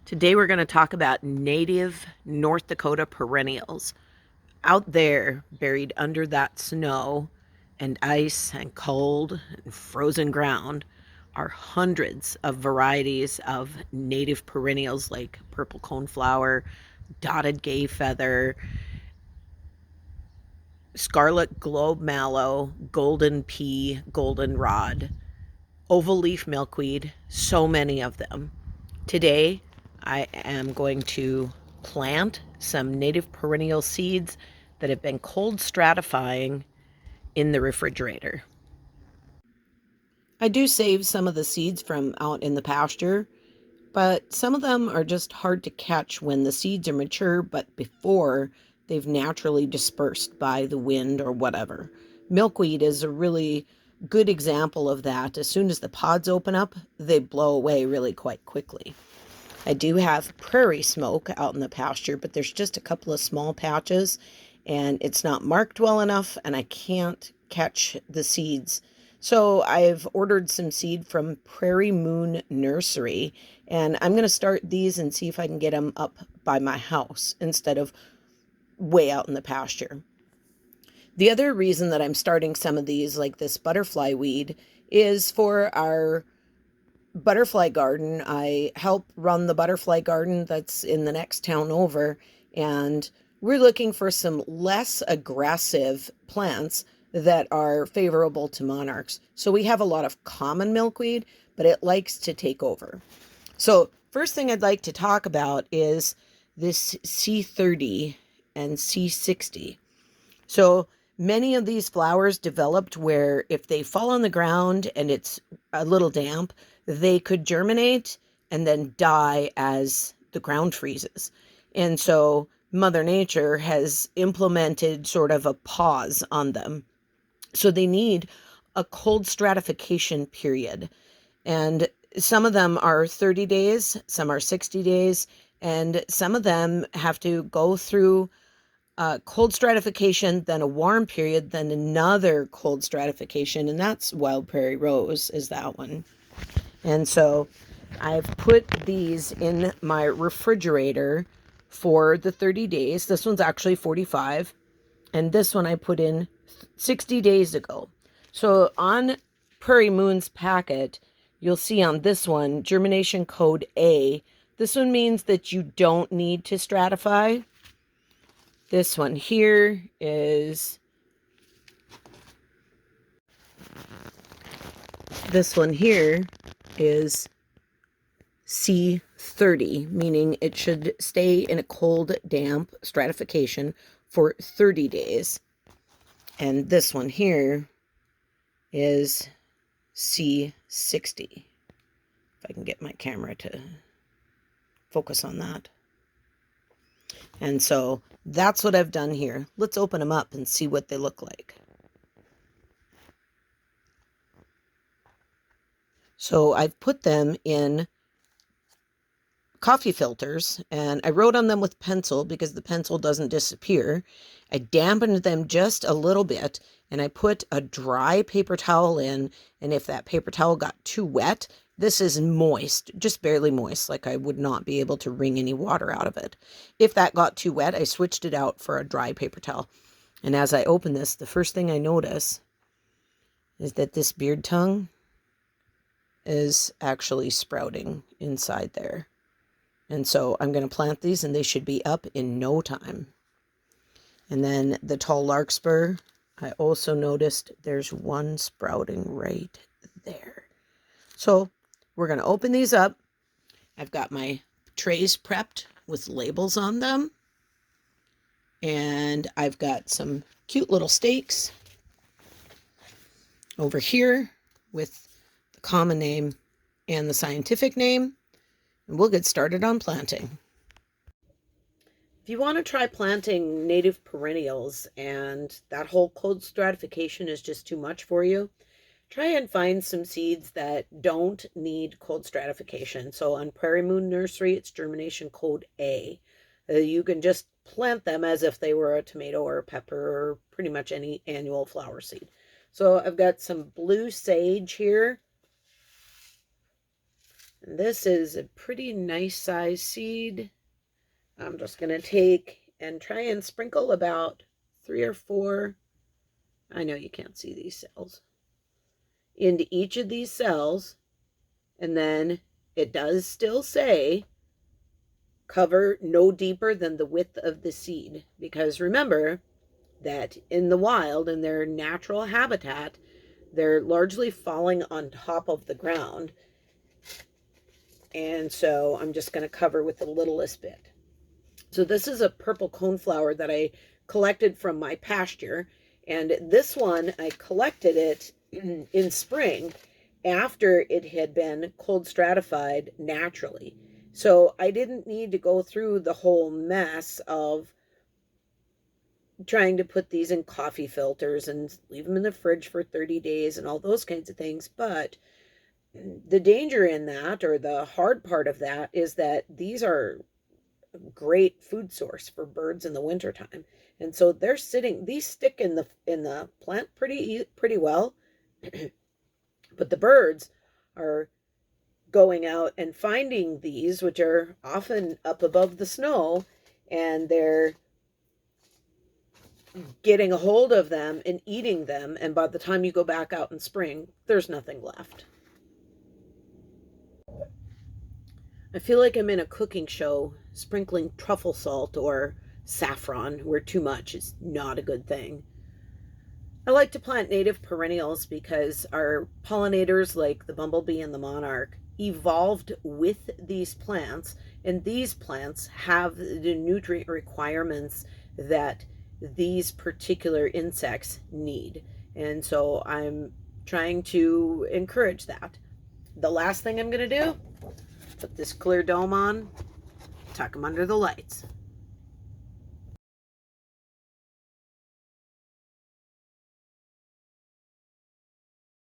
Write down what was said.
Today we're going to talk about native North Dakota perennials. Out there, buried under that snow and ice and cold and frozen ground, are hundreds of varieties of native perennials like purple coneflower, dotted gay feather, scarlet globe mallow, golden pea, goldenrod, oval leaf milkweed, so many of them. Today, I am going to plant some native perennial seeds that have been cold stratifying in the refrigerator. I do save some of the seeds from out in the pasture, but some of them are just hard to catch when the seeds are mature, but before they've naturally dispersed by the wind or whatever. Milkweed is a really good example of that. As soon as the pods open up, they blow away really quite quickly. I do have prairie smoke out in the pasture, but there's just a couple of small patches and it's not marked well enough and I can't catch the seeds. So I've ordered some seed from Prairie Moon Nursery and I'm going to start these and see if I can get them up by my house instead of way out in the pasture. The other reason that I'm starting some of these, like this butterfly weed, is for our butterfly garden. I help run the butterfly garden that's in the next town over, and we're looking for some less aggressive plants that are favorable to monarchs. So we have a lot of common milkweed, but it likes to take over. So first thing I'd like to talk about is this C30 and C60. So many of these flowers developed where if they fall on the ground and it's a little damp, they could germinate and then die as the ground freezes. And so Mother Nature has implemented sort of a pause on them. So they need a cold stratification period. And some of them are 30 days, some are 60 days, and some of them have to go through cold stratification, then a warm period, then another cold stratification, and that's wild prairie rose is that one. And so I've put these in my refrigerator for the 30 days. This one's actually 45, and this one I put in 60 days ago. So on Prairie Moon's packet, you'll see on this one, germination code A. This one means that you don't need to stratify. This one here is C30, meaning it should stay in a cold, damp stratification for 30 days. And this one here is C60. If I can get my camera to focus on that. And so that's what I've done here. Let's open them up and see what they look like. So I've put them in coffee filters and I wrote on them with pencil because the pencil doesn't disappear. I dampened them just a little bit and I put a dry paper towel in, and if that paper towel got too wet, this is moist, just barely moist, like I would not be able to wring any water out of it. If that got too wet, I switched it out for a dry paper towel. And as I open this, the first thing I notice is that this beard tongue is actually sprouting inside there. And so I'm going to plant these and they should be up in no time. And then the tall larkspur, I also noticed there's one sprouting right there. So we're going to open these up. I've got my trays prepped with labels on them. And I've got some cute little stakes over here with the common name and the scientific name. And we'll get started on planting. If you want to try planting native perennials and that whole cold stratification is just too much for you, try and find some seeds that don't need cold stratification. So on Prairie Moon Nursery, it's germination code A. You can just plant them as if they were a tomato or a pepper or pretty much any annual flower seed. So I've got some blue sage here. And this is a pretty nice size seed. I'm just going to take and try and sprinkle about 3 or 4, I know you can't see these cells, into each of these cells. And then it does still say cover no deeper than the width of the seed, because remember that in the wild, in their natural habitat, they're largely falling on top of the ground. And so I'm just going to cover with the littlest bit. So this is a purple coneflower that I collected from my pasture. And this one, I collected it in spring after it had been cold stratified naturally. So I didn't need to go through the whole mess of trying to put these in coffee filters and leave them in the fridge for 30 days and all those kinds of things. But the danger in that, or the hard part of that, is that these are a great food source for birds in the wintertime. And so they're sitting, these stick in the plant pretty well. But the birds are going out and finding these, which are often up above the snow, and they're getting a hold of them and eating them. And by the time you go back out in spring, there's nothing left. I feel like I'm in a cooking show, sprinkling truffle salt or saffron, where too much is not a good thing. I like to plant native perennials because our pollinators, like the bumblebee and the monarch, evolved with these plants, and these plants have the nutrient requirements that these particular insects need. And so I'm trying to encourage that. The last thing I'm going to do, put this clear dome on, tuck them under the lights.